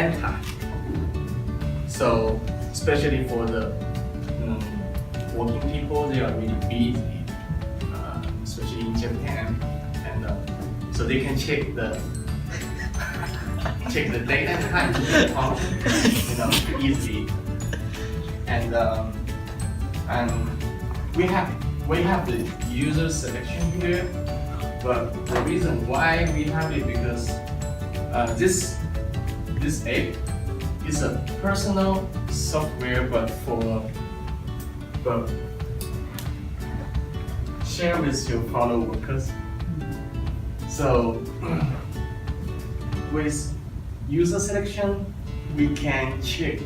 and time. So especially for the working people, they are really busy, especially in Japan, and so they can check the date and time easily. And we have the user selection here, but the reason why we have it because this app is a personal software, but share with your fellow workers. So with user selection, we can check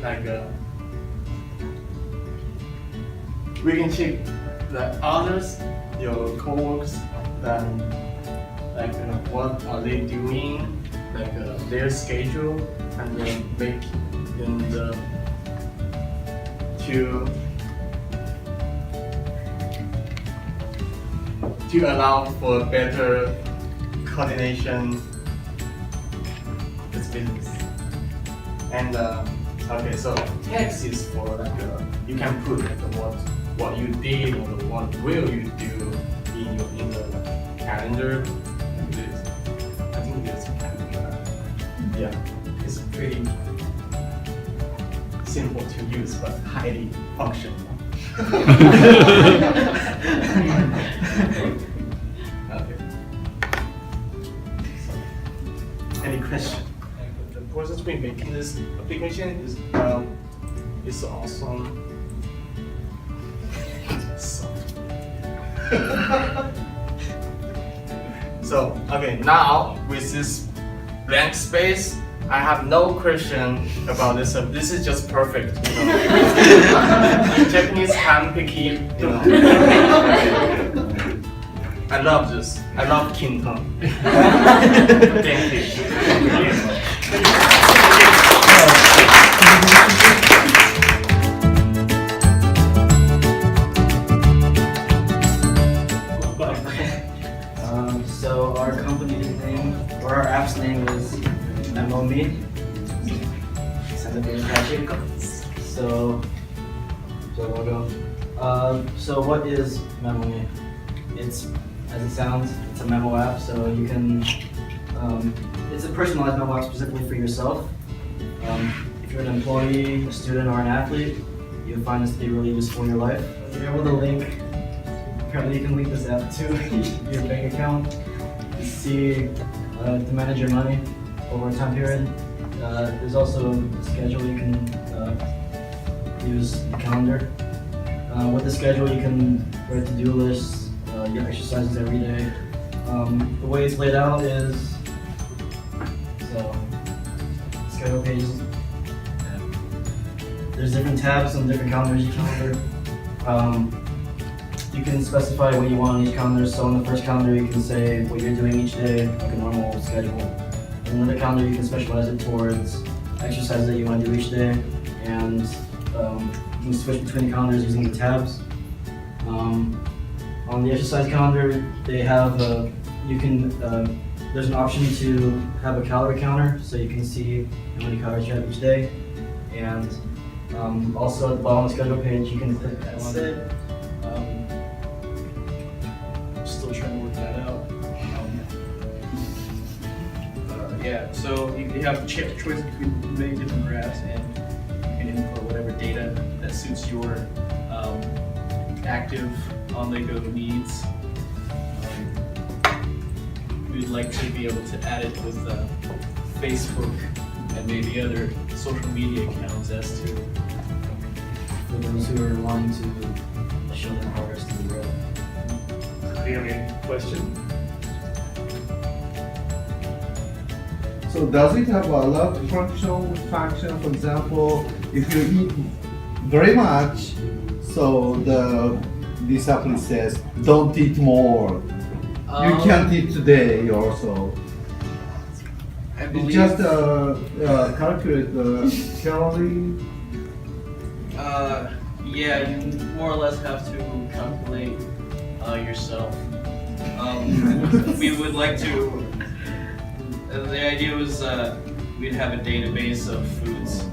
the others, your coworkers, then what are they doing, their schedule, and then make to allow for better coordination with business. And okay, so text is for you can put what you did or what will you do in the calendar. I think this yeah, it's pretty simple to use but highly functional. Okay. So, any question? The process we making this application is awesome. So okay, now with this blank space, I have no question about this. This is just perfect. Japanese handpicky. I love this. I love kintone. Thank you. So our company's name, or our app's name is MOME. So logo. So what is MOME? It's, as it sounds, it's a memo app. So you can, it's a personalized memo app specifically for yourself. If you're an employee, a student, or an athlete, you'll find this to be really useful in your life. If you're able to link, apparently you can link this app to your bank account to see, to manage your money over a time period. There's also a schedule you can use the calendar. With the schedule you can write to-do lists, your exercises every day. The way it's laid out is, so, schedule pages. There's different tabs on different calendars each calendar. You can specify what you want on each calendar. So on the first calendar you can say what you're doing each day, like a normal schedule. In another calendar you can specialize it towards exercises that you want to do each day, and you can switch between the calendars using the tabs. On the exercise calendar, they have there's an option to have a calorie counter, so you can see how many calories you have each day. And also at the bottom of the schedule page, you can click that That's it. Still trying to work that out. Yeah, so you have choice between many different graphs, and you can input whatever data that suits your active on-the-go needs. We'd like to be able to add it with Facebook and maybe other social media accounts as to for those who are wanting to show their progress to the world. Clearly, question? So does it have a lot of function? For example, if you eat very much, so this app says don't eat more. You can't eat today also. I believe, It just calculate the calorie. yeah, you more or less have to calculate yourself. We would like to. The idea was we'd have a database of foods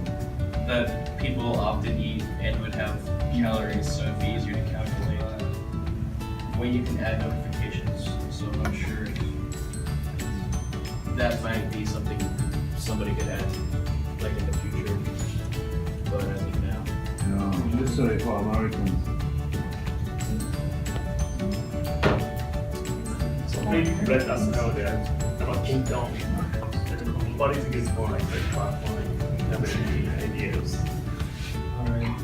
that people often eat and would have calories, so it'd be easier to calculate. The way you can add notifications, so I'm not sure if that might be something somebody could add, like in the future. But as of now, No, usually for Americans. So maybe let us know that about kintone. What do you think is more like great platform? Do you have any ideas? Alright.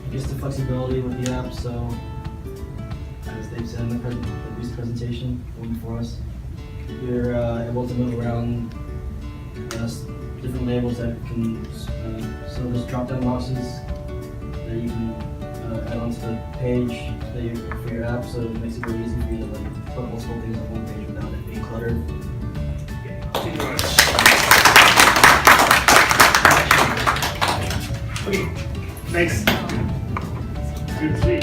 I guess the flexibility with the app, so as they've said in the previous presentation for us, you're able to move around different labels that can, so there's drop-down boxes that you can add onto the page for your app, so it makes it really easy for you to like put multiple things on one page without it being cluttered. Okay, next. 2, 3.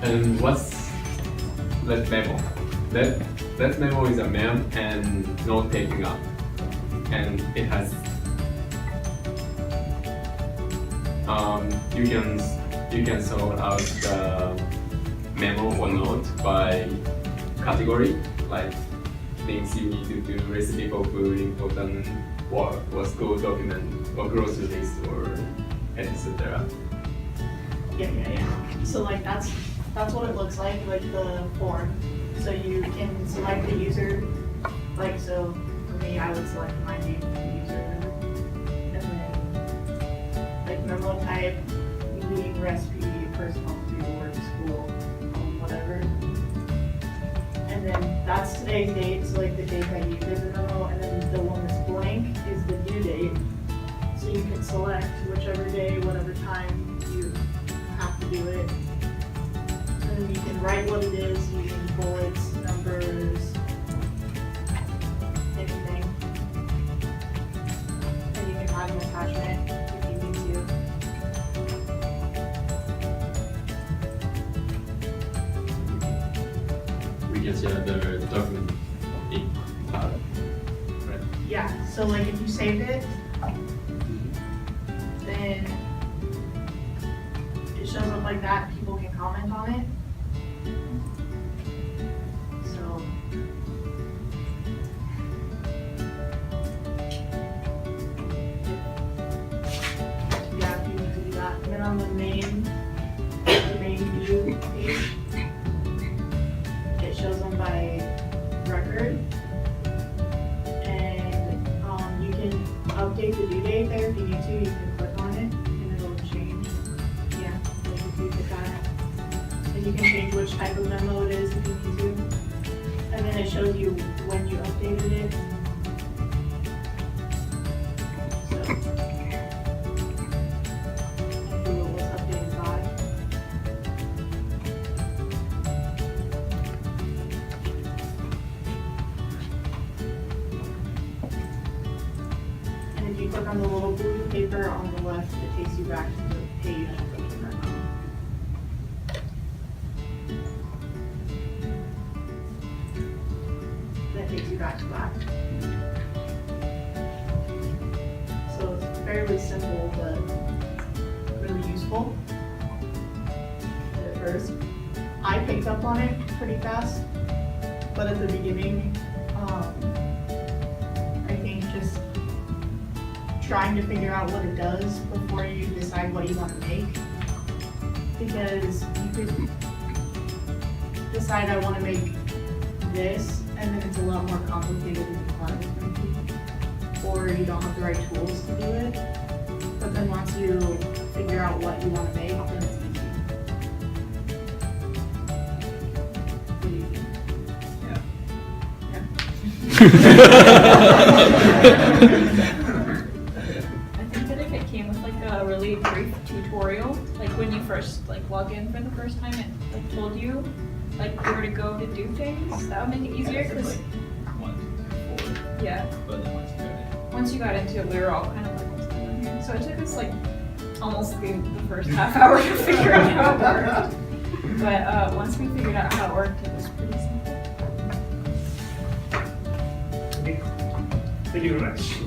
And what's that memo? That memo is a mem and note-taking app, and it has you can sort out the memo or note by category, like things you need to do, recipe for food, important work or school document or grocery list or etc. Yeah. So like that's what it looks like the form. So you can select the user, like so for me I would select my name for the user, and then like memo type, being recipe, personal, food, work, school, whatever. And then that's today's date, so like the date that you did the memo, and then the one that's blank is the due date. So you can select whichever day, whatever time you have to do it. And then you can write what it is using bullets, numbers, anything. And you can add an attachment if you need to. We can share the document in cloud. Right? Yeah, so like if you saved it, then it shows up like that, people can comment on it. So yeah, if you need to do that. And then on the main view page, it shows them by record. And you can update the due date there if you need to. You can click on it and it'll change. Yeah, like if you click on it. And you can change which type of memo it is if you need to. And then it shows you when you updated it. So, and who it was updated by. And if you click on the little blue paper on the left, it takes you back to the page of the memo. That takes you back to that. So it's fairly simple, but really useful at first. I picked up on it pretty fast, but at the beginning, I think just trying to figure out what it does before you decide what you want to make, because you could decide I want to make this, and then it's a lot more complicated than you thought it was going to be, or you don't have the right tools to do it. But then once you figure out what you want to make, then it's easy. What do you think? I think that if it came with like a really brief tutorial, like when you first like log in for the first time, it like told you like where to go to do things, that would make it easier. Cause 1, 2, 4. yeah, But then once you got into it, we were all kind of like, what's going on here? So it took us like almost the first half hour to figure out how it worked. But once we figured out how it worked, it was pretty simple. Okay. Thank you very much.